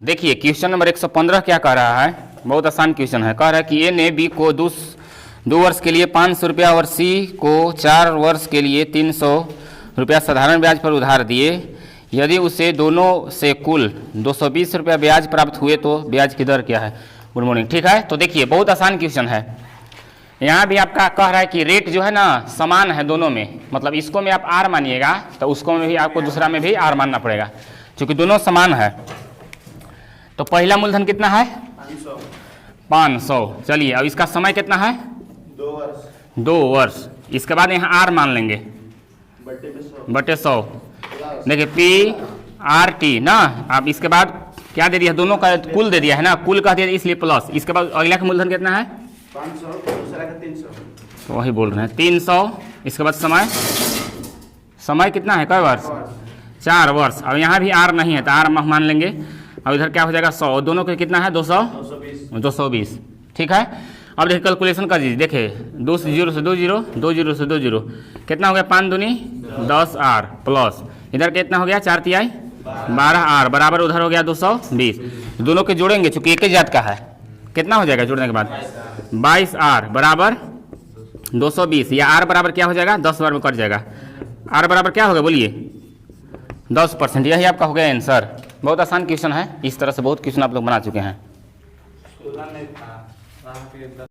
देखिए question number 115 क्या कह रहा है, बहुत आसान क्वेश्चन है। कह रहा है कि ए ने बी को 2 वर्ष के लिए 500 रुपया और सी को 4 वर्ष के लिए 300 रुपया साधारण ब्याज पर उधार दिए। यदि उसे दोनों से कुल 220 रुपया ब्याज प्राप्त हुए तो ब्याज की दर क्या है। Good morning. ठीक है, तो देखिए बहुत आसान क्वेश्चन है। यहाँ भी आपका कह रहा है कि रेट जो है ना समान है दोनों में, मतलब इसको में आप आर मानिएगा तो उसको में भी आपको दूसरा में भी आर मानना पड़ेगा, क्योंकि दोनों समान है। तो पहला मूलधन कितना है 500। चलिए अब इसका समय कितना है 2 वर्ष। इसके बाद यहाँ आर मान लेंगे बटे 100। देखिए पी आर टी ना। अब इसके बाद क्या दे दिया, दोनों का कुल दे दिया है ना, कुल कह दिया इसलिए प्लस। इसके बाद अगला का मूलधन कितना है 500, दूसरा का 300। तो वही बोल रहे हैं 300। इसके बाद समय कितना है, कई वर्ष 4 वर्ष। अब यहाँ भी आर नहीं है तो आर मान लेंगे। अब इधर क्या हो जाएगा 100, दोनों के कितना है 220। ठीक है। अब देखिए कैलकुलेशन कर दीजिए। देखिए 2 से 0 से 2 0, 2 0 से 2 0, कितना हो गया 5 दूनी 10 आर प्लस इधर कितना हो गया 4 तिहाई 12 आर बराबर उधर हो गया 220। दोनों के जोड़ेंगे चूंकि एक ही जात का है, कितना हो जाएगा जोड़ने के बाद 22 आर बराबर 220। या आर बराबर क्या हो जाएगा 10 बार में कट जाएगा। आर बराबर क्या होगा बोलिए 10%। यही आपका हो गया आंसर। बहुत आसान क्वेश्चन है, इस तरह से बहुत क्वेश्चन आप लोग बना चुके हैं।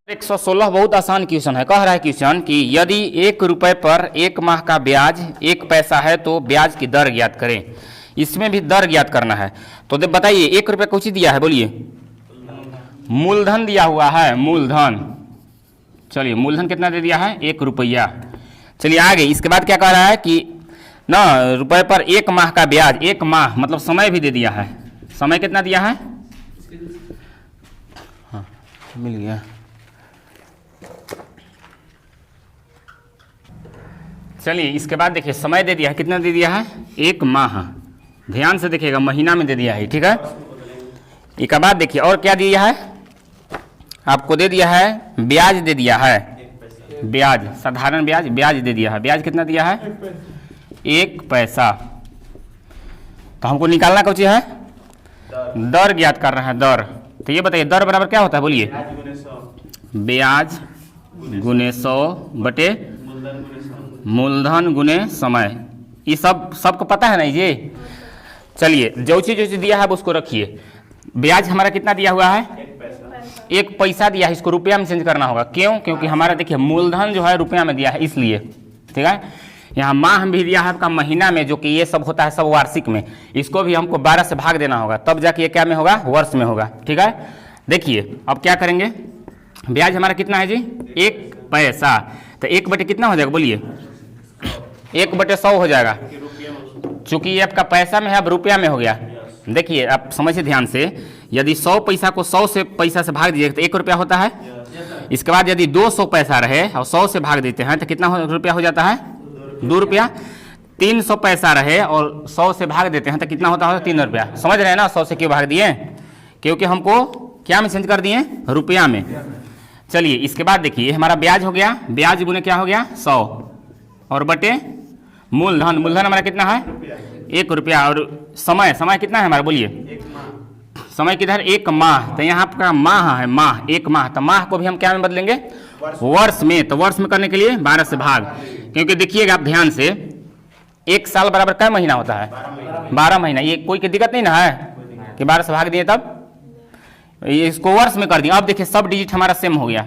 116 बहुत आसान क्वेश्चन है। कह रहा है क्वेश्चन कि यदि 1 रुपए पर 1 माह का ब्याज 1 पैसा है तो ब्याज की दर ज्ञात करें। इसमें भी दर ज्ञात करना है। तो बताइए 1 रुपये कुछ दिया है बोलिए, मूलधन दिया हुआ है मूलधन। चलिए मूलधन कितना दे दिया है 1 रुपया। चलिए आगे इसके बाद क्या कह रहा है कि ना रुपए पर 1 माह का ब्याज, 1 माह मतलब समय भी दे दिया है। समय कितना दिया है, हाँ मिल गया। चलिए इसके बाद देखिए समय दे दिया है, कितना दे दिया है 1 माह। ध्यान से देखिएगा महीना में दे दिया है। ठीक है। इसके बाद देखिए और क्या दिया है, आपको दे दिया है ब्याज दे दिया है, ब्याज साधारण ब्याज दे दिया है। ब्याज कितना दिया है 1 पैसा। तो हमको निकालना कौन चीज है दर ज्ञात कर रहा है दर। तो ये बताइए दर बराबर क्या होता है बोलिए ब्याज गुने 100 बटे मूलधन गुने समय। ये सबको पता है ना ये। चलिए जो चीज दिया है उसको रखिए। ब्याज हमारा कितना दिया हुआ है 1 पैसा दिया है, इसको रुपया में चेंज करना होगा। क्यों, क्योंकि हमारा देखिए मूलधन जो है रुपया में दिया है इसलिए। ठीक है। यहाँ माह भी दिया है आपका महीना में, जो कि ये सब होता है सब वार्षिक में। इसको भी हमको 12 से भाग देना होगा, तब जाके ये क्या में होगा वर्ष में होगा। ठीक है। देखिए अब क्या करेंगे, ब्याज हमारा कितना है जी 1 पैसा। तो 1 बटे कितना हो जाएगा बोलिए 1 बटे 100 हो जाएगा, चूंकि ये आपका पैसा में है अब रुपया में हो गया। देखिए आप समझिए ध्यान से, यदि 100 पैसा को 100 से पैसा से भाग दीजिएगा तो 1 रुपया होता है। इसके बाद यदि 200 पैसा रहे और 100 से भाग देते हैं तो कितना रुपया हो जाता है 2 रुपया। 300 पैसा रहे और 100 से भाग देते हैं तो कितना होता है 3 रुपया। समझ रहे हैं ना 100 से क्यों भाग दिए, क्योंकि हमको क्या में चेंज कर दिए रुपया में। चलिए इसके बाद देखिए हमारा ब्याज हो गया, ब्याज गुने क्या हो गया 100 और बटे मूलधन। मूलधन हमारा कितना है 1 रुपया। और समय कितना है हमारा बोलिए समय किधर 1 माह। तो यहाँ आपका माह है, माह 1 माह। तो माह को भी हम क्या में बदलेंगे वर्ष में। तो वर्ष में करने के लिए 12 से भाग, क्योंकि देखिएगा आप ध्यान से 1 साल बराबर क्या महीना होता है 12 महीना। ये कोई की दिक्कत नहीं ना है कि 12 से भाग दिए तब ये इसको वर्ष में कर दिए। अब देखिए सब डिजिट हमारा सेम हो गया।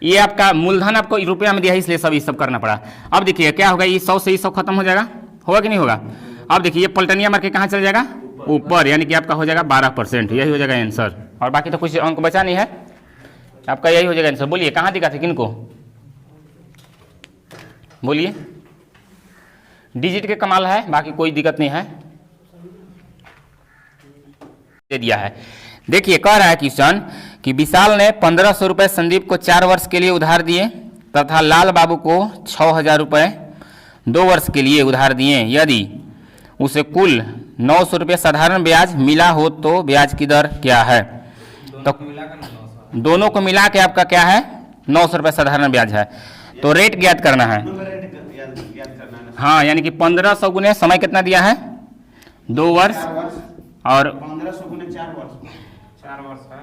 ये आपका मूलधन आपको रुपया में दिया है इसलिए सब ये सब करना पड़ा। अब देखिए क्या होगा, ये 100 से ये 100 खत्म हो जाएगा, होगा कि नहीं होगा। अब देखिए ये पलटनिया मार के कहाँ चल जाएगा ऊपर, यानी कि आपका हो जाएगा 12%। यही हो जाएगा आंसर। और बाकी तो कुछ अंक बचा नहीं है, आपका यही हो जाएगा आंसर। बोलिए कहाँ दिक्कत है किनको, बोलिए डिजिट के कमाल है, बाकी कोई दिक्कत नहीं है। दे दिया है। देखिए कह रहा है क्वेश्चन कि विशाल ने 1500 रुपये संदीप को 4 वर्ष के लिए उधार दिए तथा लाल बाबू को 6000 रुपये 2 वर्ष के लिए उधार दिए। यदि उसे कुल 900 रुपये साधारण ब्याज मिला हो तो ब्याज की दर क्या है। तो दोनों को मिला के आपका क्या है 900 रुपये साधारण ब्याज है। तो रेट ज्ञात करना है। हाँ यानी कि 1500 गुने समय कितना दिया है 2 वर्ष और 1500 गुने 4 वर्ष। 4 वर्ष है।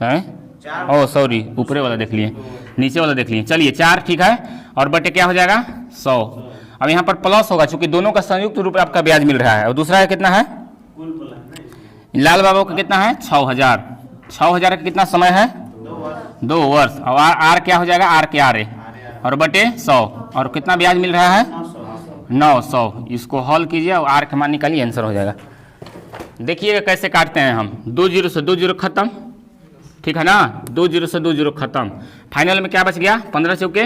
है ओ सॉरी, ऊपरे वाला देख लिए, नीचे वाला देख लिए। चलिए 4 ठीक है, और बटे क्या हो जाएगा 100। अब यहाँ पर प्लस होगा क्योंकि दोनों का संयुक्त रूप आपका ब्याज मिल रहा है। और दूसरा है कितना है, लाल बाबू का कितना है 6000। 6000 का कितना समय है 2 वर्ष। और आर क्या हो जाएगा, आर के आर और बटे 100, और कितना ब्याज मिल रहा है 900। इसको हल कीजिए और आर के मान निकालिए, आंसर हो जाएगा। देखिएगा कैसे काटते हैं हम, 2 जीरो से 2 जीरो खत्म, ठीक है ना, 2 जीरो से 2 जीरो खत्म। फाइनल में क्या बच गया 15 चौके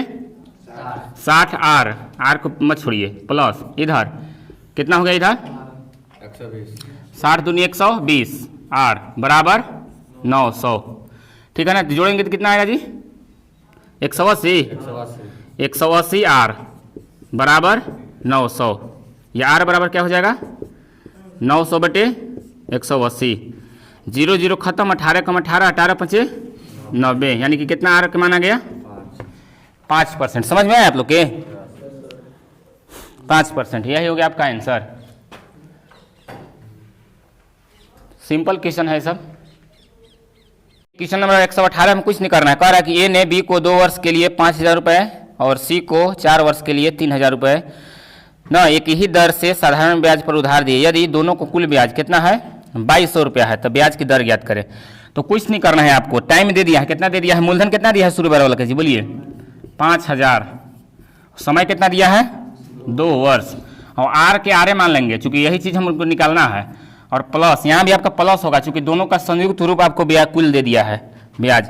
60, आर को मत छोड़िए, प्लस इधर कितना हो गया, इधर 60 दूनी 120, आर बराबर 900, ठीक है ना। जोड़ेंगे तो कितना आएगा जी 180 आर बराबर 900। या आर बराबर क्या हो जाएगा 900 बटे 180। 0 0 खत्म, 18 कम 18, 18 5 90, यानी कि कितना आर का माना गया 5%। समझ में आया आप लोग के 5%, यही हो गया आपका आंसर। सिंपल क्वेश्चन है सब। क्वेश्चन नंबर 118 में कुछ नहीं करना है। कह रहा है कि ए ने बी को 2 वर्ष के लिए 5000 रुपये और सी को 4 वर्ष के लिए 3000 रुपये न एक ही दर से साधारण ब्याज पर उधार दिए। यदि दोनों को कुल ब्याज कितना है 2200 रुपया है, तो ब्याज की दर ज्ञात करें। तो कुछ नहीं करना है आपको, टाइम दे दिया है, कितना दे दिया है, मूलधन कितना दिया है शुरू वाला के जी बोलिए 5000, समय कितना दिया है 2 वर्ष, और आर के आर मान लेंगे चूंकि यही चीज़ हमको निकालना है। और प्लस यहाँ भी आपका प्लस होगा क्योंकि दोनों का संयुक्त रूप आपको ब्याज कुल दे दिया है ब्याज।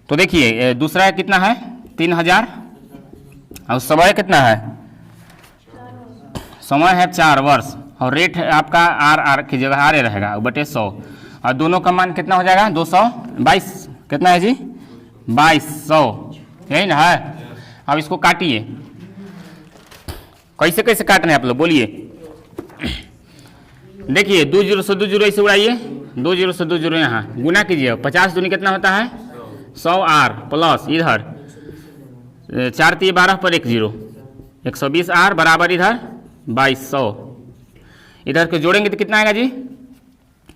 तो देखिए दूसरा कितना है 3000, और समय कितना है, समय है 4 वर्ष, और रेट आपका आर की जगह आर रहेगा बटे 100, और दोनों का मान कितना हो जाएगा 222, कितना है जी 2200, यही ना है। अब इसको काटिए, कैसे कैसे काटना है आप लोग बोलिए। देखिए 2 जीरो से 2 जीरो ऐसे उड़ाइए, 2 जीरो से 2 जीरो यहाँ गुना कीजिए, 50 दूनी कितना होता है 100 आर, प्लस इधर 4 3 12 पर 1 जीरो 120 आर बराबर इधर 2200। इधर को जोड़ेंगे तो कितना आएगा जी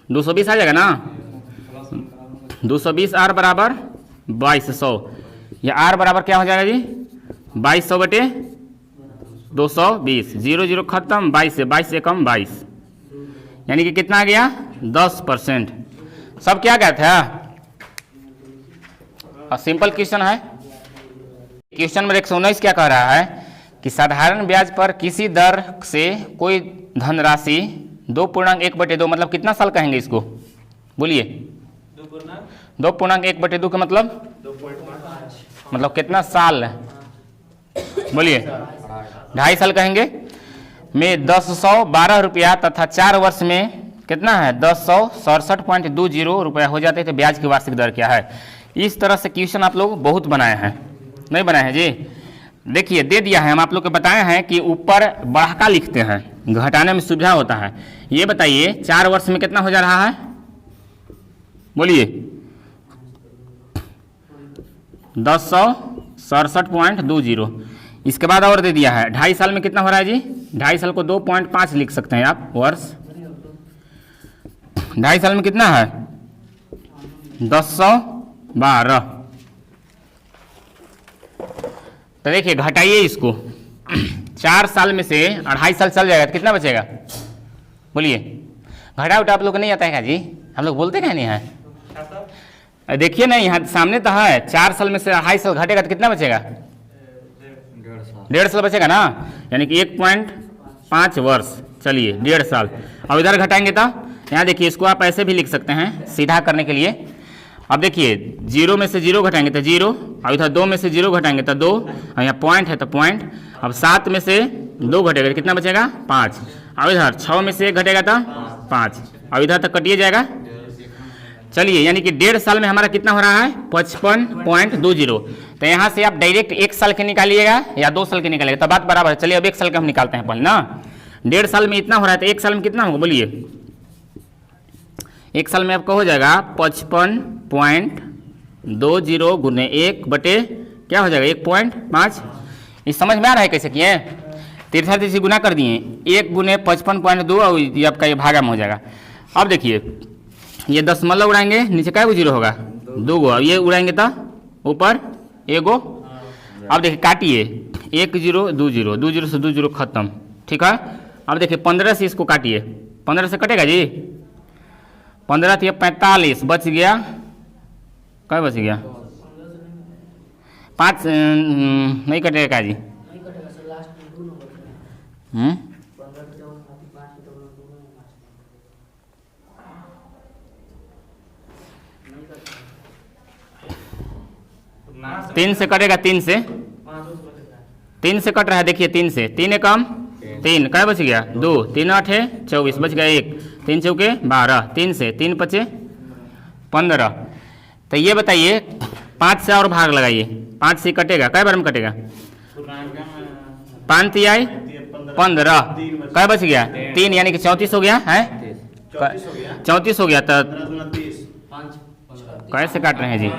220 आ जाएगा ना, 220 आर बराबर 2200। या आर बराबर क्या हो जाएगा जी 2200 बटे 220, 0 0 खत्म, 22 से कम 22, यानी कि कितना आ गया 10%। सब क्या गया था, और सिंपल क्वेश्चन है। क्वेश्चन नंबर 119 क्या कह रहा है कि साधारण ब्याज पर किसी दर से कोई धनराशि 2.1/2, मतलब कितना साल कहेंगे इसको बोलिए 2.1/2 का मतलब 2.5, मतलब कितना साल बोलिए 2.5 साल कहेंगे में 1012 रुपया तथा 4 वर्ष में कितना है 1067.20 रुपया हो जाते हैं। तो ब्याज की वार्षिक दर क्या है। इस तरह से क्वेश्चन आप लोग बहुत बनाए हैं, नहीं बनाए हैं जी। देखिए दे दिया है, हम आप लोग को बताए हैं कि ऊपर बढ़ाका लिखते हैं, घटाने में सुविधा होता है। ये बताइए 4 वर्ष में कितना हो जा रहा है बोलिए 1067.20। इसके बाद और दे दिया है 2.5 साल में कितना हो रहा है जी, 2.5 साल को 2.5 लिख सकते हैं आप वर्ष। 2.5 साल में कितना है 1012। तो देखिए घटाइए इसको 4 साल में से 2.5 साल चल जाएगा तो कितना बचेगा बोलिए। घटा उठा आप लोग को नहीं आता है क्या जी, हम लोग बोलते क्या नहीं है। देखिए ना यहाँ सामने तो है 4 साल में से 2.5 साल घटेगा तो कितना बचेगा 1.5 साल बचेगा ना, यानी कि 1.5 वर्ष। चलिए 1.5 साल। अब इधर घटाएंगे तो यहाँ देखिए इसको आप ऐसे भी लिख सकते हैं सीधा करने के लिए। अब देखिए 0 में से 0 घटाएंगे तो 0, और इधर 2 में से 0 घटाएंगे तो 2, और यहाँ पॉइंट है तो पॉइंट। अब 7 में से 2 घटेगा तो कितना बचेगा 5, और इधर 6 में से 1 घटेगा तो 5, और इधर तक कटिए जाएगा। चलिए यानी कि 1.5 साल में हमारा कितना हो रहा है 55.20। तो यहाँ से आप डायरेक्ट 1 साल के निकालिएगा या 2 साल के निकालिएगा तो बात बराबर है। चलिए अब 1 साल के हम निकालते हैं पहले ना। 1.5 साल में इतना हो रहा है तो 1 साल में कितना होगा बोलिए। 1 साल में आपका हो जाएगा 55.20 गुने 1 बटे क्या हो जाएगा 1.5। इस समझ में आ रहा है कैसे किए, 33 गुना कर दिए 1 गुने 55.2 और ये आपका ये भागा में हो जाएगा। अब देखिए ये दशमलव उड़ाएंगे, नीचे क्या को जीरो होगा, 2 गो। अब ये उड़ाएंगे तो ऊपर 1 गो। अब देखिए काटिए, 1 0 2 0, 2 0 से 2 0 खत्म, ठीक है। अब देखिए 15 से इसको काटिए, 15 से कटेगा जी, 15 तो 45 बच गया, क्या बच गया, 5 नहीं कटेगा जी। हम्म 3 से कटेगा, 3 से कट रहा है, देखिए 3 से, 3 कम 3, क्या बच गया 2, 3 8 है 24, बच गया 1, 3 चौके 12, 3 से 3 पचे 15। तो ये बताइए 5 से और भाग लगाइए, 5 से कटेगा, क्या बार में कटेगा, 5 तिहाई 15, क्या बच गया 3, यानी कि 34 हो गया है, 34 हो गया। तो कैसे काट रहे हैं जी,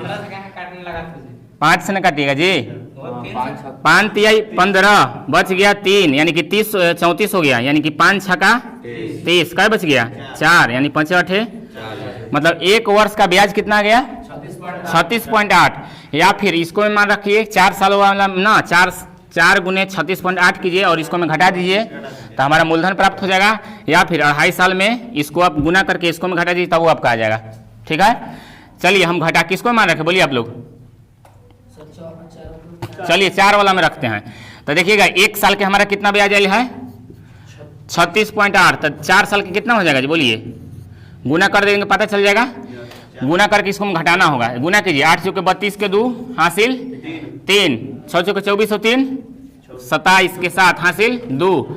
5 से न काटिएगा जी, 5 तिहाई 15 बच गया 3, यानी कि 34 हो गया, यानी कि 5 छका 30, क्या बच गया 4, यानी 5 8 है, मतलब 1 वर्ष का ब्याज कितना आ गया 36.8। या फिर इसको में मान रखिए 4 साल वाला ना, 4 गुने 36.8 कीजिए और इसको में घटा दीजिए तो हमारा मूलधन प्राप्त हो जाएगा। या फिर 2.5 साल में इसको आप गुना करके इसको में घटा दीजिए तब वो आपका आ जाएगा, ठीक है। चलिए हम घटा किसको मान रखे, बोलिए आप लोग, चलिए 4 वाला में रखते हैं। तो देखिएगा 1 साल के हमारा कितना ब्याज आया है 36.8, तो 4 साल के कितना हो जाएगा जी, बोलिए, गुना कर देंगे पता चल जाएगा, गुना करके इसको हम घटाना होगा। गुना कीजिए, 8 चौके 32 के 2 हासिल 3, 6 चौके 24 हो 3, 27 के 7 हासिल 2,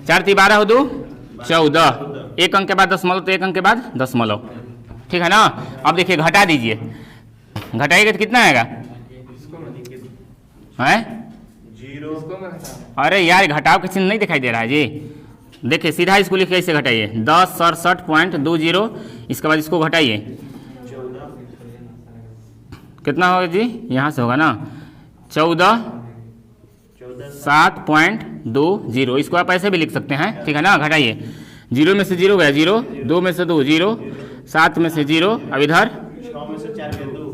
4 3 12 हो 2 14, 1 अंक के बाद दशमलव, तो 1 अंक के बाद दशमलव, ठीक है ना। अब देखिए घटा दीजिए, घटाइएगा तो कितना आएगा है, 0। अरे यार घटाव का चिन्ह नहीं दिखाई दे रहा है जी, देखिए सीधा इसको लिखिए, ऐसे घटाइए 10 67.20, इसके बाद इसको घटाइए, कितना होगा जी, यहाँ से होगा ना 14 7.20, इसको आप ऐसे भी लिख सकते हैं, ठीक है ना। घटाइए, 0 में से 0 गया 0, 2 में से 2 0, 7 में से 0, अब इधर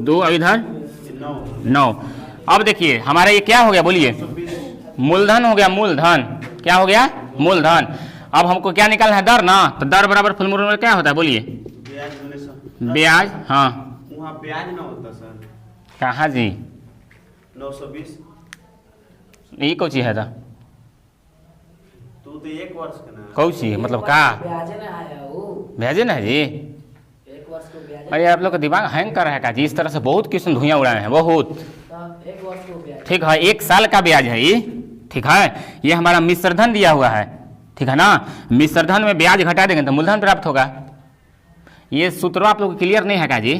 2, अब इधर 9। अब देखिए हमारा ये क्या हो गया, बोलिए, मूलधन हो गया, मूलधन क्या हो गया, मूलधन। अब हमको क्या निकालना है, दर ना, तो दर बराबर फुलमुर में क्या होता है, बोलिए, ब्याज। हाँ वहाँ ब्याज ना होता सर, कहाँ जी, 920, ये कौन चीज है था, तू तो 1 वर्ष का ना, कौन चीज मतलब का ब्याजे ना है जी। अरे आप लोग का दिमाग हैंग कर रहा है का जी, इस तरह से बहुत किस्म धुइयां उड़ाए हैं, बहुत, ठीक है। 1 साल का ब्याज है ये, ठीक है। ये हमारा मिश्र धन दिया हुआ है, ठीक है ना। मिश्र धन में ब्याज घटा देंगे तो मूलधन प्राप्त होगा। ये सूत्र आप लोग क्लियर नहीं है का जी,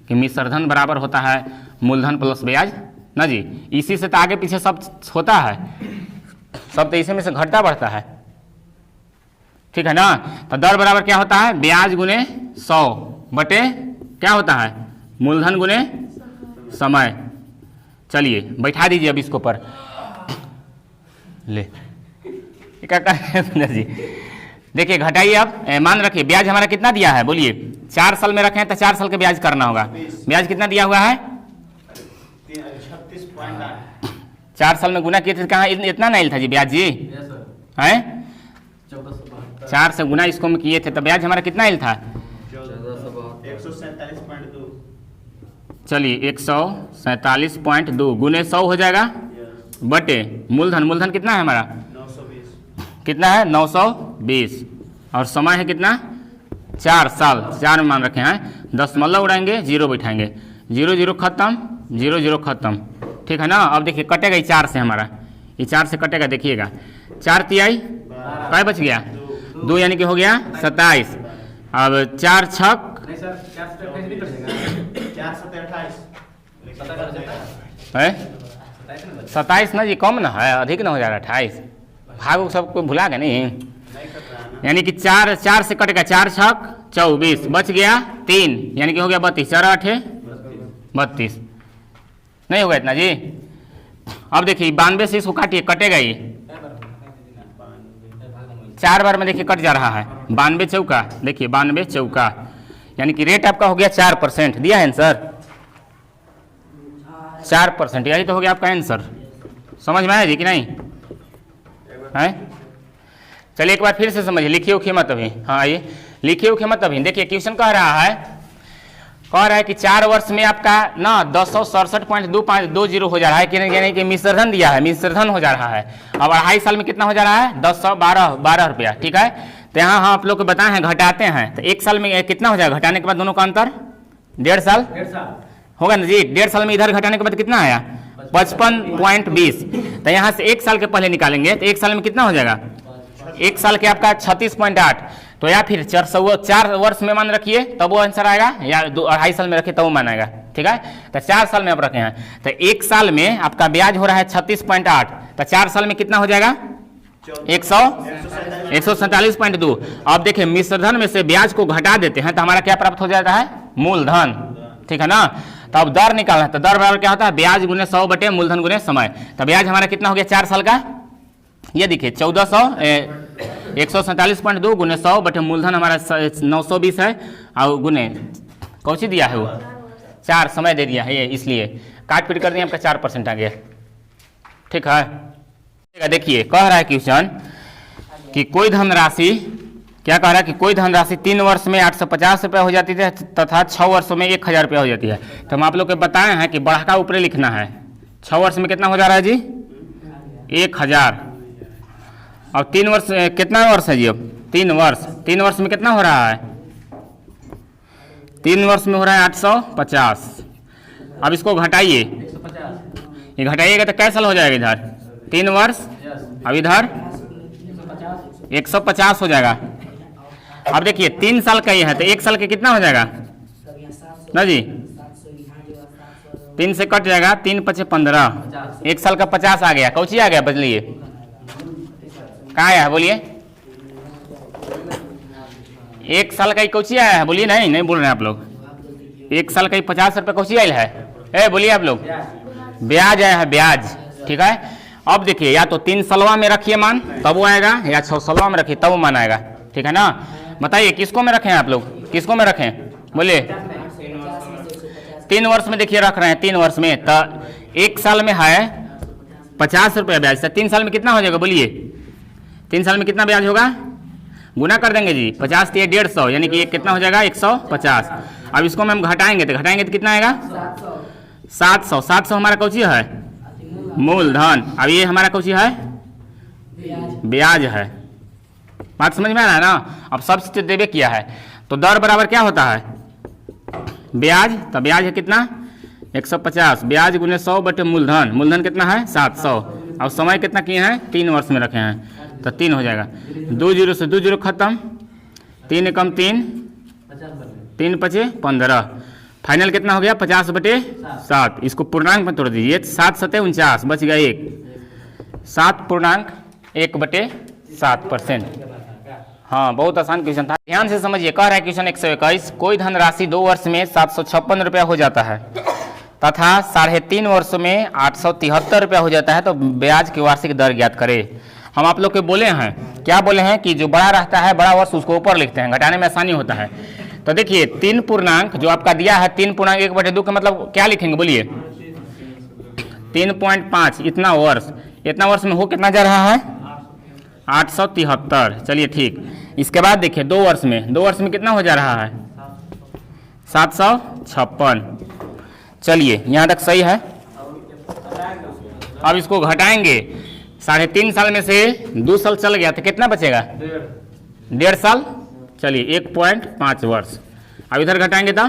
कि मिश्र धन बराबर होता है मूलधन प्लस ब्याज ना जी। इसी से तो आगे पीछे सब होता है, सब तो इसी में से घटता बढ़ता है, ठीक है ना। तो दर बराबर क्या होता है, ब्याज गुने 100 बटे क्या होता है, मूलधन गुने समय। चलिए बैठा दीजिए अब इसको पर, ले क्या कर रहे हैं जी, देखिए घटाइए। अब मान रखिए ब्याज हमारा कितना दिया है, बोलिए, 4 साल में रखे हैं तो 4 साल के ब्याज करना होगा। ब्याज कितना दिया हुआ है 36.8, 4 साल में गुना किए थे, कहाँ इतना नहीं था जी ब्याज जी, हैं 4 से गुना इसको में किए थे तो ब्याज हमारा कितना आयल था 147.2, चलिए 147.2 गुने 100 हो जाएगा बटे मूलधन, मूलधन कितना है हमारा 920, कितना है 920, और समय है कितना 4 साल, 4 में मान रखे हैं। दशमलव उड़ाएंगे, 0 बैठाएंगे, 0 0 खत्म, 0 0 खत्म, ठीक है ना। अब देखिए कटेगा ये 4 से, हमारा ये 4 से कटेगा, देखिएगा 4 तिहाई क्या बच गया 2, यानी कि हो गया 27। अब 4 छक 27 ना जी, कम ना है, अधिक ना हो जा रहा 28, भाग सबको भुला गए नहीं, यानी कि 4 से कटेगा, 4 छक 24, बच गया 3, यानी कि हो गया 32, 4 8 32, नहीं होगा इतना जी। अब देखिए 92 से इसको काटिए, कटेगा ये 4 बार में देखिए कट जा रहा है, 92 चौका, देखिए 92 चौका, यानी कि रेट आपका हो गया 4%। दिया है आंसर 4%, यही तो हो गया आपका आंसर। समझ में आया जी कि नहीं है? चलिए एक बार फिर से समझिए, लिखिए उखिए मत अभी। हाँ आइए, लिखिए उखिए मत अभी। देखिए क्वेश्चन कह रहा है कि 4 वर्ष में आपका ना 1067.2520 हो जा रहा है कि नहीं, यानी कि मिश्रधन दिया है, मिश्रधन हो जा रहा है। अब 2.5 साल में कितना हो जा रहा है? 1012 रुपया, ठीक है। तो यहाँ हम आप लोग को बताए हैं घटाते हैं, तो 1 साल में कितना हो जाएगा घटाने के बाद दोनों का अंतर? 1.5 साल होगा ना जी। 1.5 साल में इधर घटाने के बाद कितना आया? 55.20। तो यहाँ से 1 साल के पहले निकालेंगे तो 1 साल में कितना हो जाएगा? 1 साल के आपका 36.8। तो या फिर 4 वर्ष में मान रखिए तब वो आंसर आएगा, या 2.5 साल में रखिए तब वो मान आएगा, ठीक है। तो 4 साल में आप रखे हैं, तो 1 साल में आपका ब्याज हो रहा है 36.8, तो 4 साल में कितना हो जाएगा? 147.2। अब देखिए मिश्रधन में से ब्याज को घटा देते हैं तो हमारा क्या प्राप्त हो जाता है? मूलधन, ठीक है ना। तो अब दर निकालना है, तो दर बराबर क्या होता है? ब्याज गुने 100 बटे मूलधन गुने समय। तो ब्याज हमारा कितना हो गया 4 साल का? ये देखिए 147.2 गुने 100 बटे मूलधन हमारा 920 है, और गुने कौन सी दिया है वो 4 समय दे दिया है, ये इसलिए काट पीट कर दिया, आपका 4% आ गया, ठीक है। देखिए कह रहा है क्वेश्चन कि कोई धनराशि, क्या कह रहा है कि कोई धनराशि 3 वर्ष में 850 रुपये हो जाती है तथा 6 वर्षों में 1000 रुपया हो जाती है। तो हम आप लोग को बताए हैं कि बढ़ा का ऊपरे लिखना है। 6 वर्ष में कितना हो जा रहा है जी? 1000। और 3 वर्ष कितना वर्ष है जी? अब 3 वर्ष, 3 वर्ष में कितना हो रहा है? 3 वर्ष में हो रहा है 850। अब इसको घटाइए, ये घटाइएगा तो कैसा हो जाएगा? इधर 3 वर्ष, अब इधर 150 हो जाएगा। अब देखिए 3 साल का ये है तो 1 साल के कितना हो जाएगा ना जी? 3 से कट जाएगा, 3 × 5 = 15, 1 साल का 50 आ गया। कौची आ गया? बदलिए, कहाँ आया है बोलिए? 1 साल का ही कौची आया है बोलिए? नहीं बोल रहे हैं आप लोग। 1 साल का ही 50 रुपये कौची आया है? बोलिए आप लोग। ब्याज आया है, ब्याज, ठीक है। अब देखिए या तो 3 सालवा में रखिए मान तब वो आएगा, या 6 सालवा में रखिए तब वो मान आएगा, ठीक है ना। बताइए किसको में रखें आप लोग, किसको में रखें बोलिए? 3 वर्ष में देखिए रख रहे हैं, 3 वर्ष में तो 1 साल में है 50 रुपया ब्याज, तो 3 साल में कितना हो जाएगा बोलिए? 3 साल में कितना ब्याज होगा? गुना कर देंगे जी, 50 × 150, यानी कि कितना हो जाएगा? 150। अब इसको में हम घटाएंगे तो कितना आएगा? 700। 700 हमारा कौची है? मूलधन। अब ये हमारा कौची है? ब्याज है। बात समझ में आ रहा है ना। अब सब्सिट्यूट देवे किया है तो दर बराबर क्या होता है? ब्याज, तो ब्याज है कितना? 150, ब्याज गुने 100 बटे मूलधन, मूलधन कितना है? 700। अब समय कितना किए हैं? 3 वर्ष में रखे हैं, तो 3 हो जाएगा। 2 0 से 2 0 खत्म, 3 × 3 = 3 × 5 = 15, फाइनल कितना हो गया? 50 बटे 7। इसको पूर्णांक में तोड़ दीजिए, 7 × 7 = 49, बच गया 1, 7.1/7%। हाँ बहुत आसान क्वेश्चन था, ध्यान से समझिए। कह रहा है क्वेश्चन 121, कोई धनराशि 2 वर्ष में 756 रुपया हो जाता है तथा 3.5 वर्ष में 873 रुपया हो जाता है, तो ब्याज की वार्षिक दर ज्ञात करे। हम आप लोग के बोले हैं, क्या बोले हैं कि जो बड़ा रहता है बड़ा वर्ष उसको ऊपर लिखते हैं, घटाने में आसानी होता है। तो देखिए 3 पूर्णांक जो आपका दिया है 3.1/2 का मतलब क्या लिखेंगे बोलिए? 3.5, इतना वर्ष में हो कितना जा रहा है? 873। चलिए ठीक। इसके बाद देखिए 2 वर्ष में कितना हो जा रहा है? 756। चलिए यहाँ तक सही है। अब इसको घटाएंगे, 3.5 साल में से 2 साल चल गया तो कितना बचेगा? 1.5 साल। चलिए 1.5 वर्ष। अब इधर घटाएंगे तो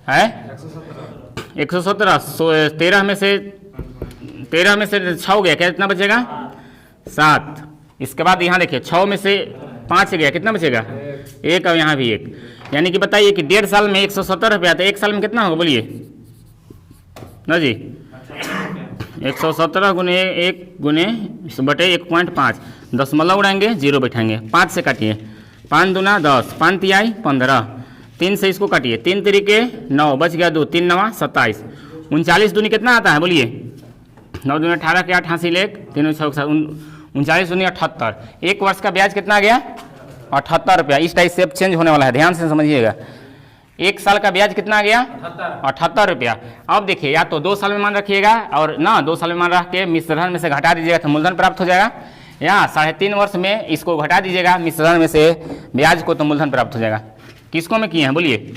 है 117, 13 में से 6 गया, कितना बचेगा? 7। इसके बाद यहाँ देखिए 6 में से 5 गया, कितना बचेगा? 1, और यहाँ भी 1, यानी कि बताइए कि 1.5 साल में 117 रुपया, तो 1 साल में कितना होगा बोलिए ना जी? 117 गुने 1 गुने बटे 1.5, दशमलव उड़ाएंगे, 0 बैठाएंगे, 5 से काटिए, 5 दूना 10, 5 तिहाई 15, 3 से इसको काटिए, 3 तिरिके 9, बच गया 2, 3 9 27, 39 दूनी कितना आता है बोलिए? 9 दूनी 18 के 8 हासिल 1, 3 6 39 एक वर्ष का ब्याज कितना आ गया 78 रुपया। इस टाइप से अब चेंज होने वाला है, ध्यान से समझिएगा। एक साल का ब्याज कितना आ गया 78 रुपया। अब देखिए या तो 2 साल में मान रखिएगा और ना 2 साल में मान रख के मिश्रधन में से घटा दीजिएगा तो मूलधन प्राप्त हो जाएगा, या 3.5 वर्ष में इसको घटा दीजिएगा मिश्रधन में से ब्याज को तो मूलधन प्राप्त हो जाएगा। किसको में किए हैं बोलिए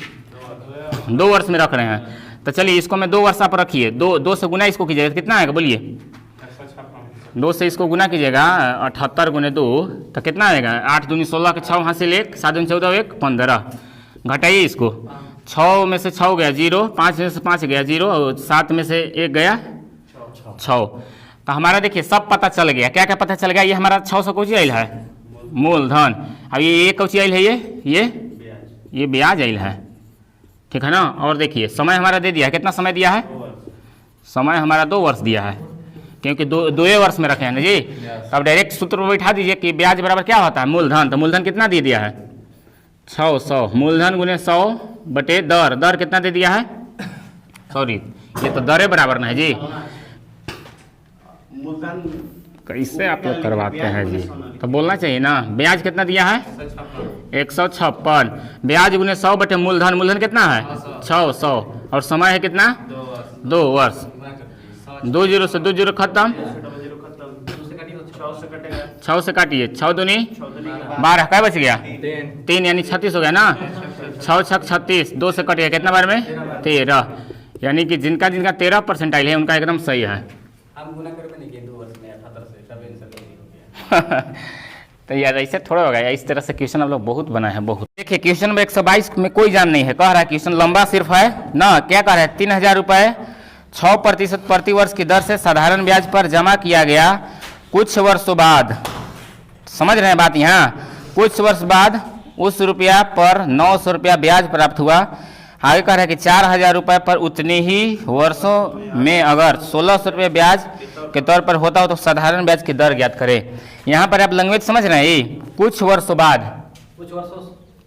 2 वर्ष में रख रहे हैं, तो चलिए इसको मैं 2 वर्ष आप रखिए, 2 से गुना इसको कीजिएगा कितना आएगा बोलिए 2 से इसको गुना कीजिएगा 78 गुने 2 तो कितना आएगा 8 दूनी 16 के 6 हासिल 1 7 दूनी 14 1 15 घटाइए इसको 6 में से 6 गया 0, 5 में से 5 गया 0 और 7 में से 1 गया 6। तो हमारा देखिए सब पता चल गया, क्या क्या पता चल गया। ये हमारा 600 कौची आयल है मूलधन, अब ये कौची आयल है ये ब्याज आयल है, ठीक है ना। और देखिए समय हमारा दे दिया है, कितना समय दिया है समय हमारा 2 वर्ष दिया है, क्योंकि 2 वर्ष में रखे हैं ना जी। अब डायरेक्ट सूत्र पर बैठा दीजिए कि ब्याज बराबर क्या होता है मूलधन, तो मूलधन कितना दे दिया है 600, मूलधन गुने 100 बटे दर कितना दे दिया है, सॉरी ये तो दरे बराबर ना है जी, कैसे आप लोग करवाते हैं जी, तो बोलना चाहिए ना। ब्याज कितना दिया है 156, ब्याज गुने 100 बटे मूलधन कितना है 600 और समय है कितना 2 वर्ष। 2 0 से 2 0 खत्म, 6 से काटिए 6 दूनी 12 क्या बच गया 3 यानी 36 हो गया ना, 6 6 36 2 से कट गया कितना बार में 13, यानी कि जिनका 13% आयल है उनका एकदम सही है। तो यार ऐसे थोड़ा होगा, इस तरह से क्वेश्चन हम लोग बहुत बनाए हैं बहुत। देखिए क्वेश्चन नंबर 122 में कोई जान नहीं है, कह रहा है क्वेश्चन लंबा सिर्फ है ना, क्या कह रहा है 3000 रुपये 6% प्रति वर्ष की दर से साधारण ब्याज पर जमा किया गया, कुछ वर्षों बाद, समझ रहे हैं बात यहाँ, कुछ वर्ष बाद उस रुपया पर 900 रुपया ब्याज प्राप्त हुआ। आगे कह रहा है कि 4000 रुपये पर उतने ही वर्षों में अगर 1600 रुपये ब्याज के तौर पर होता हो तो साधारण ब्याज की दर ज्ञात करें। यहाँ पर आप लैंग्वेज समझ रहे हैं, कुछ वर्षों बाद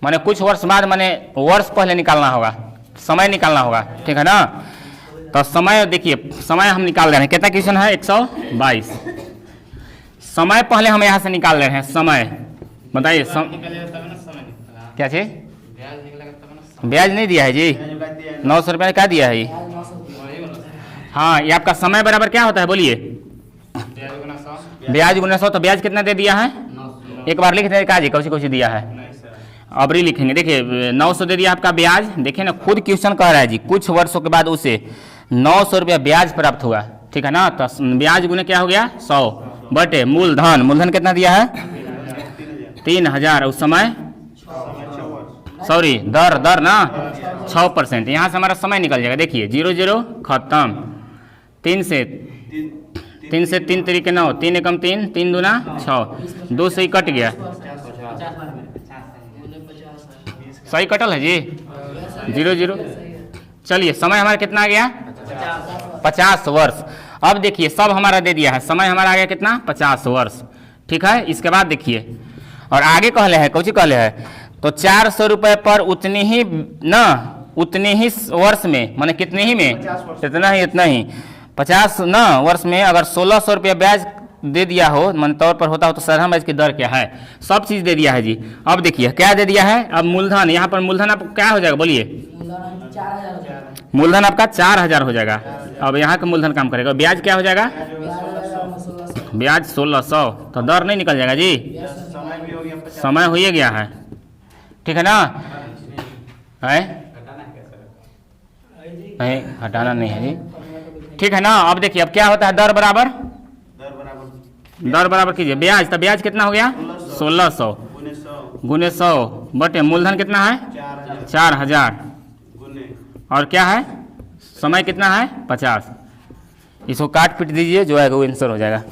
माने कुछ वर्ष बाद माने वर्ष पहले निकालना होगा, समय निकालना होगा, ठीक है ना। तो समय देखिए समय हम निकाल रहे हैं, कितना क्वेश्चन है 122, समय पहले हम यहाँ से निकाल रहे हैं, समय बताइए क्या चीज ब्याज नहीं दिया है जी 900 रुपया क्या दिया है हाँ, ये आपका समय बराबर क्या होता है बोलिए ब्याज गुना 100, तो ब्याज कितना दे दिया है एक बार लिख दें का जी कौन सी दिया है, अब री लिखेंगे। देखिए 900 दे दिया आपका ब्याज, देखिए ना खुद क्वेश्चन कह रहा है जी कुछ वर्षों के बाद उसे 900 रुपया ब्याज प्राप्त हुआ, ठीक है ना। तो ब्याज गुने क्या हो गया 100 बटे मूलधन कितना दिया है 3000 उस समय, सॉरी दर ना 6%, यहाँ से हमारा समय निकल जाएगा। देखिए 0 0 खत्म, 3 से 3 तरीके 9, 3 एकम 3 3 दूना 6, 2 से ही कट गया, सही कटल है जी 0 0। चलिए समय हमारा कितना आ गया 50 वर्ष। अब देखिए सब हमारा दे दिया है, समय हमारा आ गया कितना 50 वर्ष, ठीक है। इसके बाद देखिए और आगे कहले है कौची कहले है, तो 400 रुपये पर उतनी ही वर्ष में माने कितने ही में इतना ही 50 ना वर्ष में अगर 1600 रुपया ब्याज दे दिया हो मन तौर पर होता हो तो साधारण ब्याज की दर क्या है, सब चीज दे दिया है जी। अब देखिए क्या दे दिया है, अब मूलधन, यहाँ पर मूलधन आपको क्या हो जाएगा बोलिए मूलधन आपका 4000 हो जाएगा। अब यहाँ का मूलधन काम करेगा, ब्याज क्या हो जाएगा ब्याज 1600, तो दर नहीं निकल जाएगा जी, समय हो ही गया है, ठीक है ना। है नहीं हटाना नहीं है जी, ठीक है ना। अब देखिए अब क्या होता है दर बराबर कीजिए ब्याज, तो ब्याज कितना हो गया 1600 गुने 100 बटे मूलधन कितना है 4000 और क्या है समय कितना है 50, इसको काट पीट दीजिए जो आएगा वो आंसर हो जाएगा।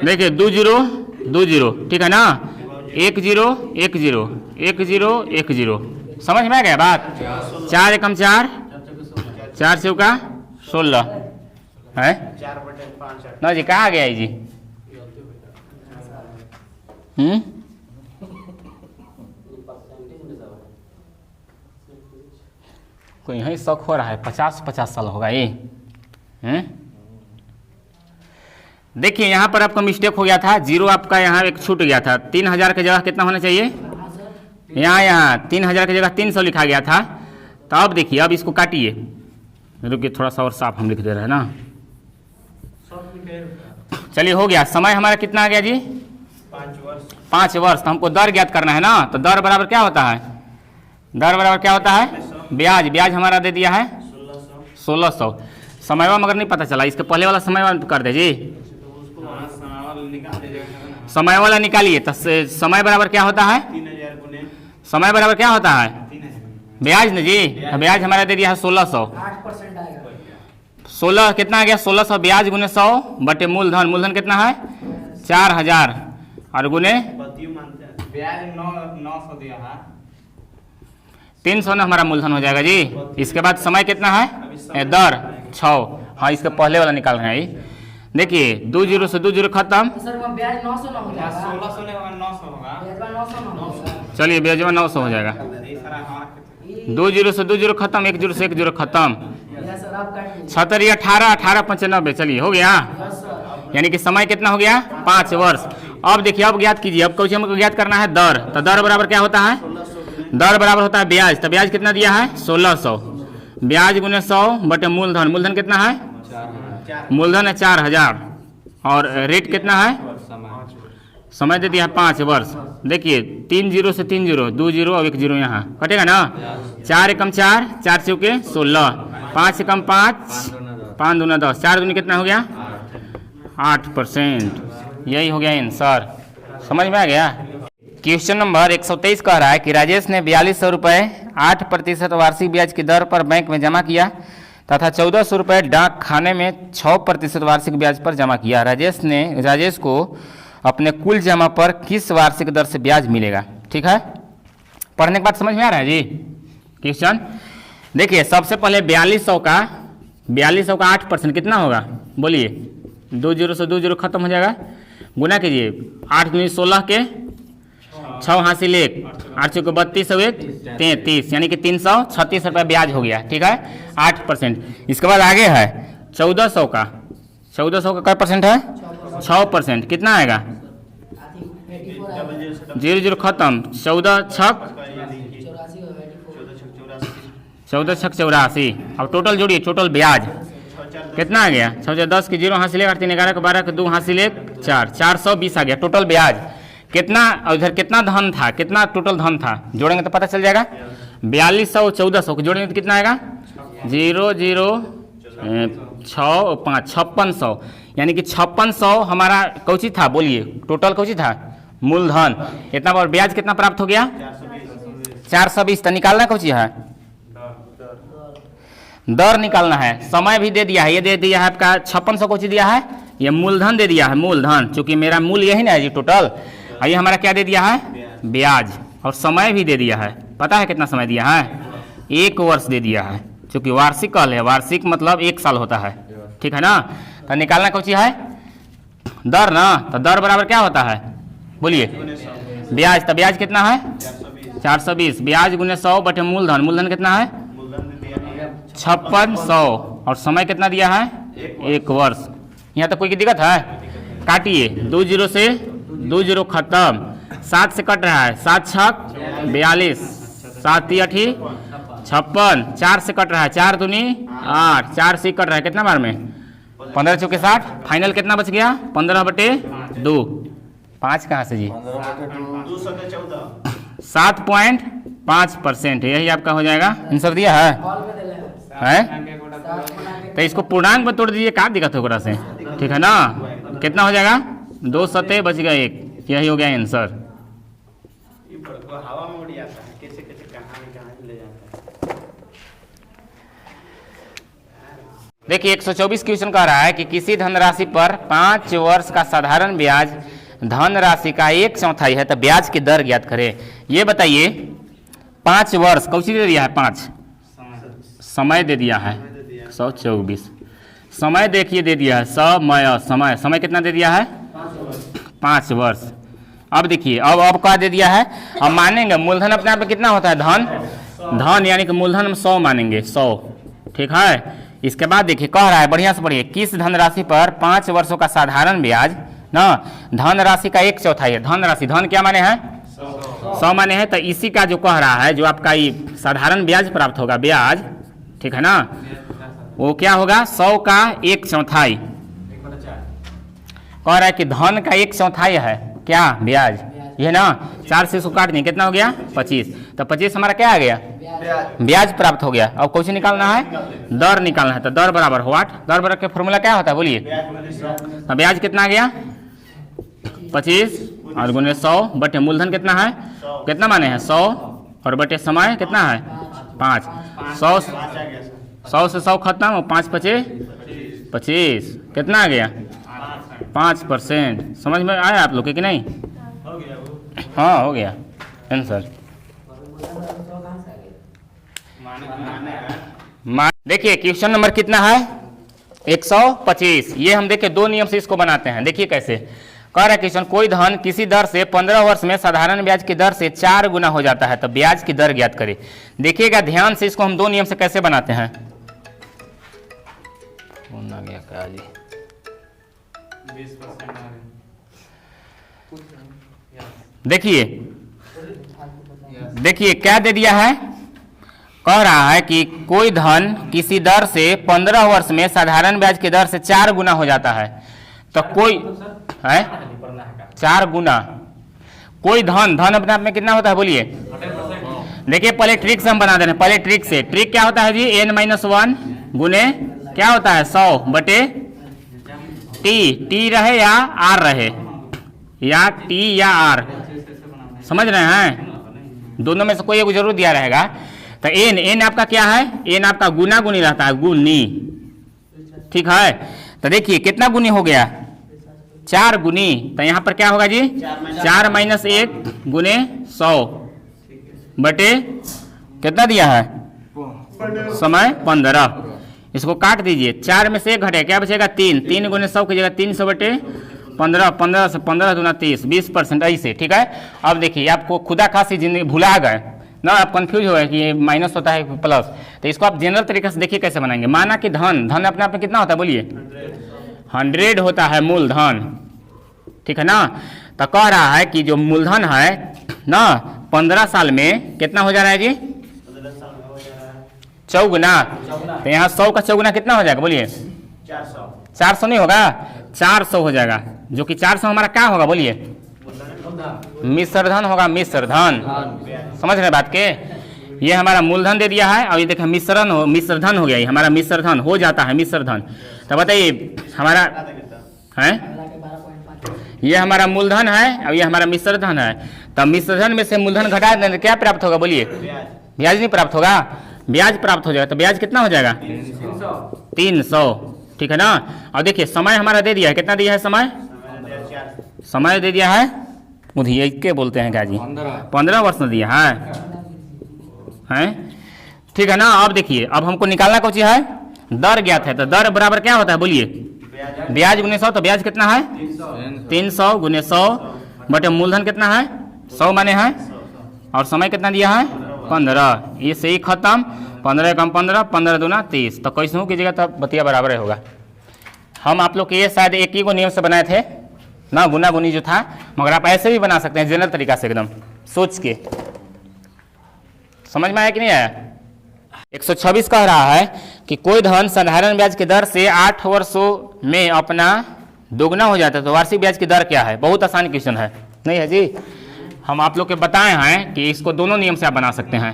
देखिए 2 0 ठीक है ना, 1 0 1 0 1 0 1 0, समझ में आ गया बात। 4 एकम 4 4 चौका 16 है ना जी, कहाँ गया है जी कोई यही शौक हो रहा है 50 साल होगा ये देखिए यहाँ पर आपका मिस्टेक हो गया था, जीरो आपका यहाँ एक छूट गया था। 3000 की जगह कितना होना चाहिए, यहाँ 3000 की जगह 300 लिखा गया था। तो अब देखिए, अब इसको काटिए, रुकिए थोड़ा सा और साफ हम लिख दे रहे हैं ना। चलिए हो गया। समय हमारा कितना आ गया जी, 5 वर्ष। तो हमको दर ज्ञात करना है ना, तो दर बराबर क्या होता है, दर बराबर क्या होता है, ब्याज। ब्याज हमारा दे दिया है 1600। समयवा मगर नहीं पता चला, इसके पहले वाला समयवा कर दे जी, समय वाला निकालिए। तो समय बराबर क्या होता है, समय बराबर क्या होता है, ब्याज न जी। ब्याज हमारा दे दिया है 1600। 16 कितना आ गया, 1600 ब्याज गुने 100 बटे मूलधन। मूलधन कितना है 4000 और गुने ब्याज 900 दिया है, 300 ना हमारा मूलधन हो जाएगा जी। इसके बाद समय कितना है, दर 6। हाँ इसके पहले वाला निकाल रहे हैं ये। देखिए 2 जीरो से 2 जीरो खत्म। सर वो ब्याज 900 ना हो जाएगा, 1600 नहीं होगा, 900 होगा। ब्याज 900 ना होगा। चलिए ब्याजवा 900 हो जाएगा। ये सारा हमारा 2 जीरो से 2 जीरो खत्म, 1 जीरो से 1 जीरो खत्म। या सर आप काट लीजिए। 76 18 18 95। चलिए हो गया, यस सर। यानी कि समय कितना हो गया 5 वर्ष। अब देखिए, अब ज्ञात कीजिए, अब क्वेश्चन हमको ज्ञात करना है दर। तो दर बराबर क्या होता है, दर बराबर होता है ब्याज। तो ब्याज कितना दिया है 1600, ब्याज गुने 100 बटे मूलधन। मूलधन कितना है, मूलधन है 4000 और रेट कितना है, समय दे दिया है 5 वर्ष। देखिए 3 जीरो से 3 जीरो, 2 जीरो और 1 जीरो यहाँ कटेगा ना। 4 एकम 4, 4 चौके 16, 5 एकम 5, 5 दूना 10, 4 दूनी कितना हो गया 8%। यही हो गया आंसर, समझ में आ गया। क्वेश्चन नंबर 123 कह रहा है कि राजेश ने 4200 रुपये 8% वार्षिक ब्याज की दर पर बैंक में जमा किया तथा 1400 रुपये डाक खाने में 6% वार्षिक ब्याज पर जमा किया। राजेश को अपने कुल जमा पर किस वार्षिक दर से ब्याज मिलेगा। ठीक है, पढ़ने के बाद समझ में आ रहा है जी क्वेश्चन। देखिए सबसे पहले 4200 का 8% कितना होगा, बोलिए। 2 जीरो से 2 जीरो खत्म हो जाएगा, गुना कीजिए। 8 दूनी 16 के 6 हासिल 1, 8 चौके 32 और 1 33, यानी कि 336 रुपये ब्याज हो गया। ठीक है 8%। इसके बाद आगे है 1400 का क्या परसेंट है 6%, कितना आएगा 0 0 खत्म, 14 छक 84। अब टोटल जोड़िए, टोटल ब्याज कितना आ गया 6 10 की 0 हासिल 8 3 11 के 12 के 2 हासिल 1 4, 420 आ गया टोटल ब्याज। कितना उधर कितना धन था, कितना टोटल धन था, जोड़ेंगे तो पता चल जाएगा। 4200 1400 को जोड़ेंगे तो कितना आएगा 0 0 6 5 5600, यानी कि 5600 हमारा कौची था, बोलिए टोटल कौची था मूलधन। इतना और ब्याज कितना प्राप्त हो गया 420। तो निकालना कौची है, दर निकालना है। समय भी दे दिया है, ये दे दिया है आपका 5600 कौची दिया है, ये मूलधन दे दिया है मूलधन, चूंकि मेरा मूल यही ना है जी टोटल। और ये हमारा क्या दे दिया है ब्याज, और समय भी दे दिया है। पता है कितना समय दिया है 1 वर्ष दे दिया है, चूंकि वार्षिक काल है, वार्षिक मतलब 1 साल होता है। ठीक है ना। तो निकालना कौची है दर ना, तो दर बराबर क्या होता है बोलिए ब्याज। तो ब्याज कितना है 420, ब्याज गुने 100 बटे मूलधन। मूलधन कितना है 5600 और समय कितना दिया है 1 वर्ष। यहाँ तक कोई दिक्कत है, काटिए। 2 जीरो से 2 जीरो खत्म, 7 से कट रहा है, 7 छक 42, 7 × 8 56, 4 से कट रहा है, 4 दूनी 8, 4 से कट रहा है, कितना बार में 15 चौके 60, फाइनल कितना बच गया 15 बटे 2। 5 कहाँ से जी 7.5%, यही आपका हो जाएगा। आंसर दिया है, तो इसको पूर्णांक में तोड़ दीजिए, क्या दिक्कत होगा से। ठीक है ना, कितना हो जाएगा 2 सतह बच गया 1, यही हो गया आंसर। हवा में उड़ जाता है, कैसे कैसे कहाँ ले जाता है। देखिए 124 क्वेश्चन कह रहा है कि किसी धनराशि पर 5 वर्ष का साधारण ब्याज धन राशि का 1/4 है, तो ब्याज की दर ज्ञात करें। ये बताइए 5 वर्ष कौन सी दे दिया है 5, समय दे दिया है 124, समय देखिए दे दिया है समय कितना दे दिया है 5 वर्ष। अब देखिए अब क्या दे दिया है, अब मानेंगे मूलधन अपने आप में कितना होता है धन, यानी कि मूलधन हम 100 मानेंगे 100। ठीक है, इसके बाद देखिए कह रहा है, बढ़िया से पढ़िए, किस धनराशि पर 5 वर्षों का साधारण ब्याज ना धनराशि का 1/4 है। धनराशि, धन क्या माने हैं? 100 माने हैं। तो इसी का जो कह रहा है, जो आपका ये साधारण ब्याज प्राप्त होगा, ब्याज, ठीक है ना, वो क्या होगा? 100 का 1/4 कह रहा है कि धन का 1/4 है क्या? ब्याज, ये ना 4 से इसको काट दें, कितना हो गया? 25। तो 25 हमारा क्या आ गया? ब्याज प्राप्त हो गया। अब क्वेश्चन निकालना है, दर निकालना है। तो दर बराबर हो 8। दर बराबर के फॉर्मूला क्या होता है बोलिए? तो ब्याज कितना आ गया? 25 और गुने 100 बटे मूलधन कितना है? कितना माने हैं? 100 और बटे समय कितना है? 5। 100 से 100 खत्म और 5 25 25 कितना आ गया? 5%। समझ में आया आप लोग के कि नहीं? हाँ हो गया आंसर। देखिए क्वेश्चन नंबर कितना है? 125। ये हम देखिए 2 नियम से इसको बनाते हैं। देखिए कैसे कह रहा है क्वेश्चन, कोई धन किसी दर से 15 वर्ष में साधारण ब्याज की दर से 4 गुना हो जाता है, तो ब्याज की दर ज्ञात करें। देखिएगा ध्यान से, इसको हम 2 नियम से कैसे बनाते हैं। फोन आ गया क्या जी? 20% देखिए क्या दे दिया है? कह रहा है कि कोई धन किसी दर से 15 वर्ष में साधारण ब्याज की दर से 4 गुना हो जाता है। तो कोई है 4 गुना, कोई धन, धन अपने आप में कितना होता है बोलिए? देखिए पहले ट्रिक से हम बना दे रहे हैं। पहले ट्रिक से, ट्रिक क्या होता है जी? n-1 गुने क्या होता है? 100 बटे टी रहे या r रहे, या t या r, समझ रहे हैं? दोनों में से कोई एक जरूर दिया रहेगा। तो n आपका क्या है? n आपका गुना गुनी रहता है, गुनी, ठीक है। तो देखिए कितना गुनी हो गया? 4 गुनी। तो यहाँ पर क्या होगा जी? 4 - 1 गुने 100 बटे कितना दिया है? समय 15। इसको काट दीजिए, 4 में से 1 घटे, क्या बचेगा? 3। 3 गुने 100 की जगह 300 बटे 15, 15 से 15 दूना 30, 20% ऐसे, ठीक है। अब देखिए आपको खुदा खासी जिंदगी भुला गए ना, आप कंफ्यूज हो गए कि ये माइनस होता है प्लस। तो इसको आप जनरल तरीके से देखिए कैसे बनाएंगे। माना कि धन, धन अपने आप में कितना होता है बोलिए? 100 होता है मूलधन, ठीक है ना। तो कह रहा है कि जो मूलधन है ना 15 साल में कितना हो जा रहा है जी? 4 गुना। तो यहाँ 100 का 4 गुना कितना हो जाएगा बोलिए? 400 नहीं होगा, 400 हो जाएगा। जो कि 400 हमारा क्या होगा बोलिए? मिश्रधन होगा, मिश्रधन। समझ रहे बात के? ये हमारा मूलधन दे दिया है और ये देखिए मिश्रधन हो गया, ये हमारा मिश्रधन हो जाता है, मिश्रधन। तो बताइए हमारा है, ये हमारा मूलधन है और ये हमारा मिश्रधन है। तब मिश्रधन में से मूलधन घटा दें तो क्या प्राप्त होगा बोलिए? ब्याज नहीं प्राप्त होगा, ब्याज प्राप्त हो जाएगा। तो ब्याज कितना हो जाएगा? 300, ठीक है ना। और देखिए समय हमारा दे दिया है, कितना दिया है समय? समय दे दिया है मुझे क्या बोलते हैं क्या जी? 15 वर्ष में दिया है, ठीक है ना। अब देखिए अब हमको निकालना कौन चीज है? दर ज्ञात है। तो दर बराबर क्या होता है बोलिए? ब्याज गुने 100। तो ब्याज कितना है? 300 गुने 100 बटे मूलधन कितना है? 100 माने हैं, और समय कितना दिया है? 15। ये से ही खत्म, 15 कम 15, 15 दूना 30। तो कैसे कीजिएगा तब बतिया बराबर होगा। हम आप लोग के ये शायद एक ही को नियम से बनाए थे ना, गुना गुनी जो था, मगर आप ऐसे भी बना सकते हैं जनरल तरीका से, एकदम सोच के। समझ में आया कि नहीं आया? 126 कह रहा है कि कोई धन साधारण ब्याज की दर से 8 वर्षों में अपना दोगुना हो जाता है, तो वार्षिक ब्याज की दर क्या है? बहुत आसान क्वेश्चन है, नहीं है जी? हम आप लोग के बताए हैं कि इसको दोनों नियम से आप बना सकते हैं,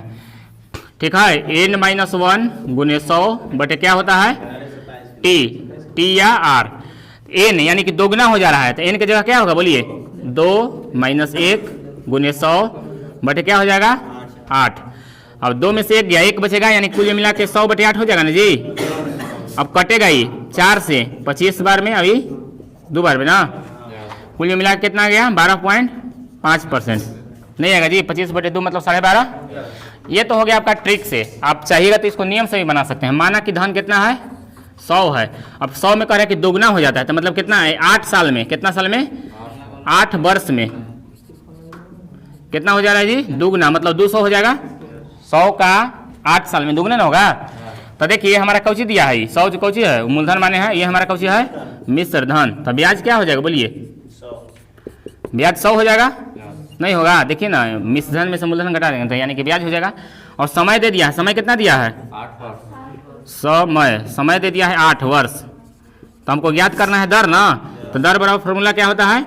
ठीक है। n-1 गुने 100 बटे क्या होता है? टी या r। n यानी कि दोगुना हो जा रहा है, तो n की जगह क्या होगा बोलिए? 2 - 1 गुने 100 बटे क्या हो जाएगा? 8। अब 2 में से 1 गया, 1 बचेगा, यानी कुल मिला के 100 बटे 8 हो जाएगा ना जी। अब कटेगा ही 4 से 25 बार में, अभी 2 बार में ना, कुल मिला के कितना गया? 12.5%। नहीं आएगा जी, 25 बटे 2 मतलब 12.5। ये तो हो गया आपका ट्रिक से। आप चाहिएगा तो इसको नियम से भी बना सकते हैं। माना कि धन कितना है? 100 है। अब 100 में कह रहा है कि दोगुना हो जाता है, तो मतलब कितना है? 8 साल में, कितना साल में? 8 वर्ष में कितना हो जा रहा है जी? दोगुना, मतलब 200 हो जाएगा। 100 का 8 साल में दोगुना ना होगा, तो देखिए हमारा कौची दिया है 100 जो कौची है मूलधन माने है, ये हमारा कौची है मिश्र धन। तो ब्याज क्या हो जाएगा बोलिए, ब्याज 100 हो जाएगा नहीं होगा, देखिए ना मिश्र धन में से मूलधन घटा देंगे तो यानी कि ब्याज हो जाएगा। और समय दे दिया है, समय कितना दिया है 8 वर्ष। समय दे दिया है 8 वर्ष। तो हमको ज्ञात करना है दर ना, तो दर बराबर फॉर्मूला क्या होता है,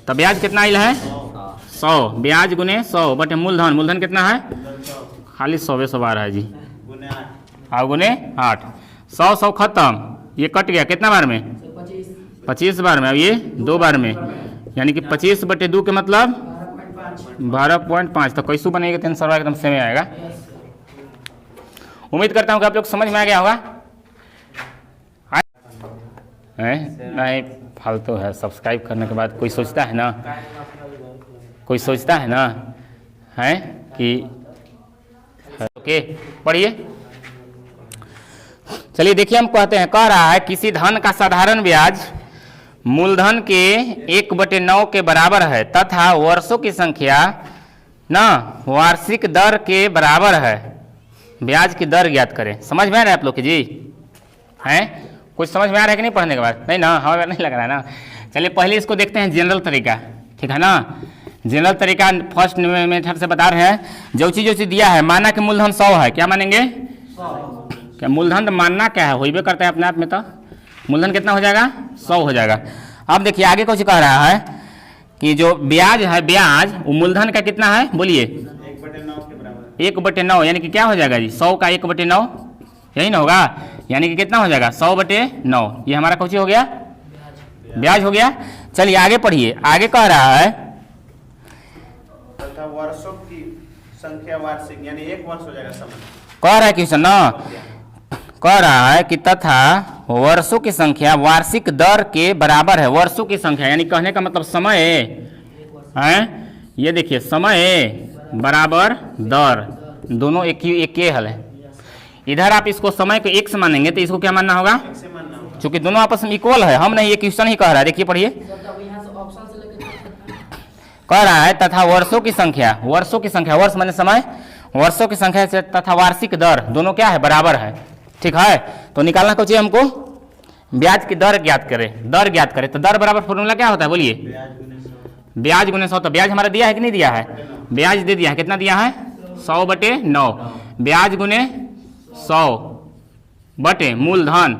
तो ब्याज कितना आइल है 100, ब्याज गुने 100 बटे मूलधन, मूलधन कितना है खाली 100 आ रहा है जी, और गुने 8, 100 खत्म, ये कट गया कितना बार में 25 बार में, अब ये 2 बार में, यानी कि 25 बटे 2 के मतलब 12.5। तो कैसे बनेगा तीन सर्वा एकदम सेम आएगा। उम्मीद करता हूँ कि आप लोग समझ में आ गया होगा। नहीं फालतू है, सब्सक्राइब करने के बाद कोई सोचता है ना, कोई सोचता है ना है कि ओके पढ़िए। चलिए देखिए हम कहते हैं, कह रहा है किसी धन का साधारण ब्याज मूलधन के 1/9 के बराबर है तथा वर्षों की संख्या ना वार्षिक दर के बराबर है, ब्याज की दर ज्ञात करें। समझ में आ रहा है आप लोग की जी, हैं कुछ समझ में आ रहा है कि नहीं पढ़ने के बाद, नहीं ना हमें नहीं लग रहा है ना। चलिए पहले इसको देखते हैं जनरल तरीका, ठीक है ना। जनरल तरीका फर्स्ट मेथड से बता रहे हैं, जो चीज़ दिया है, माना कि मूलधन 100 है, क्या मानेंगे क्या मूलधन तो मानना क्या है, होइबे करता है अपने आप में, तो मूलधन कितना हो जाएगा 100 हो जाएगा। अब देखिए आगे कुछ कह रहा है कि जो ब्याज है, ब्याज वो मूलधन का कितना है बोलिए 1/9, यानी कि क्या हो जाएगा जी 100 का 1/9 यही ना होगा, यानी कि कितना हो जाएगा 100/9, ये हमारा कौन हो गया ब्याज हो गया। चलिए आगे पढ़िए, आगे कह रहा है तथा वर्षों की संख्या वार्षिक यानी 1 वर्ष हो जाएगा समय। कह रहा है क्वेश्चन ना, कह रहा है कि तथा वर्षों की संख्या वार्षिक दर के बराबर है। वर्षों की संख्या यानी कहने का मतलब समय है, ये देखिए समय बराबर दर, दोनों एक ही हल है। इधर आप इसको समय को 1 से मानेंगे तो इसको क्या मानना होगा, क्योंकि दोनों आपस में इक्वल है। हम नहीं, ये क्वेश्चन ही कह रहा है, देखिए पढ़िए। कह रहा है तथा वर्षों की संख्या, वर्षों की संख्या, वर्ष माने समय, वर्षों की संख्या से तथा वार्षिक दर दोनों क्या है बराबर है, ठीक है। तो निकालना को चाहिए हमको, ब्याज की दर ज्ञात करें, दर ज्ञात करें। तो दर बराबर फॉर्मूला क्या होता है बोलिए, ब्याज गुने 100। तो ब्याज हमारा दिया है कि नहीं दिया है, ब्याज दे दिया है, कितना दिया है 100/9, ब्याज गुने 100 मूलधन।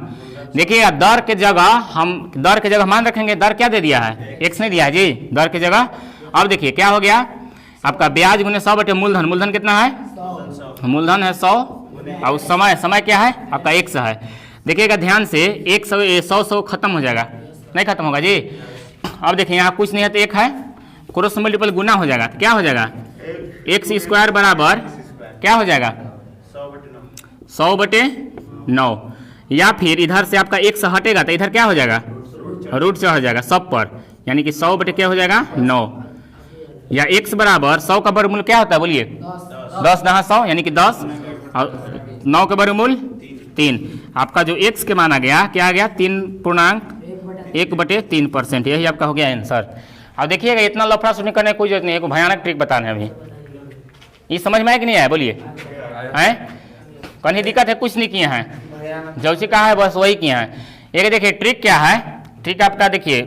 देखिए दर के जगह हम दर के जगह मान रखेंगे, दर क्या दे दिया है 1 नहीं दिया है जी, दर की जगह। अब देखिए क्या हो गया आपका ब्याज गुने 100 मूलधन, मूलधन कितना है 100, मूलधन है 100, और समय, समय क्या है आपका 1 है। देखिएगा ध्यान से 100 खत्म हो जाएगा, नहीं खत्म होगा जी। अब देखिए यहाँ कुछ नहीं है तो 1 है, क्रॉस मल्टीपल गुना हो जाएगा, तो क्या हो जाएगा x² बराबर क्या हो जाएगा 100/9, या फिर इधर से आपका 1 हटेगा तो इधर क्या हो जाएगा रूट से हो जाएगा सब पर, यानी कि 100 क्या हो जाएगा 9, या x बराबर 100 का वर्गमूल क्या होता है बोलिए 10 दहा 100 यानी कि 10, और 9 का वर्गमूल 3। आपका जो x के माना गया क्या आ गया 3.1/3%, यही आपका हो गया आंसर। अब देखिएगा इतना लफड़ा सुनी करने की कोई जरूरत नहीं है, भयानक ट्रिक बताने अभी। ये समझ में आया कि नहीं आया बोलिए, हैं कहीं दिक्कत है, कुछ नहीं किए हैं, जैसे कहा है बस वही किए हैं। एक देखिए ट्रिक क्या है, ट्रिक आपका देखिए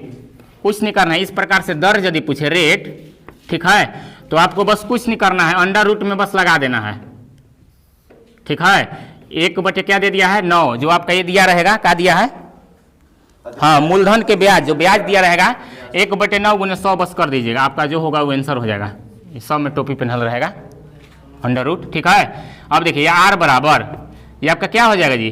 कुछ नहीं करना है, इस प्रकार से दर यदि पूछे रेट, ठीक है, तो आपको बस कुछ नहीं करना है, अंडर रूट में बस लगा देना है, ठीक है। 1/ क्या दे दिया है 9, जो आपका ये दिया रहेगा क्या दिया है, हाँ मूलधन के ब्याज, जो ब्याज दिया रहेगा 1/9 गुने 100 बस कर दीजिएगा, आपका जो होगा वो आंसर हो जाएगा। सब में टोपी पहनल रहेगा अंडर रूट, ठीक है। अब देखिए r बराबर ये आपका क्या हो जाएगा जी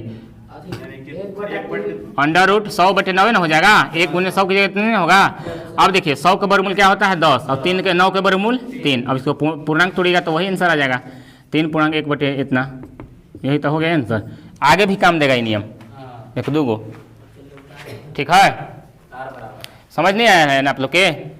अंडर रूट 100/9 ना हो जाएगा, 1 गुने 100 की जगह इतने होगा। अब देखिए 100 का वर्गमूल क्या होता है 10, और 3 के 9 के वर्गमूल 3। अब इसको पूर्णांक तोड़िएगा तो वही आंसर आ जाएगा 3.1 इतना, यही तो हो गया आंसर। आगे भी काम देगा ये नियम 1-2 गो, ठीक है। समझ नहीं आया है ना आप लोग के।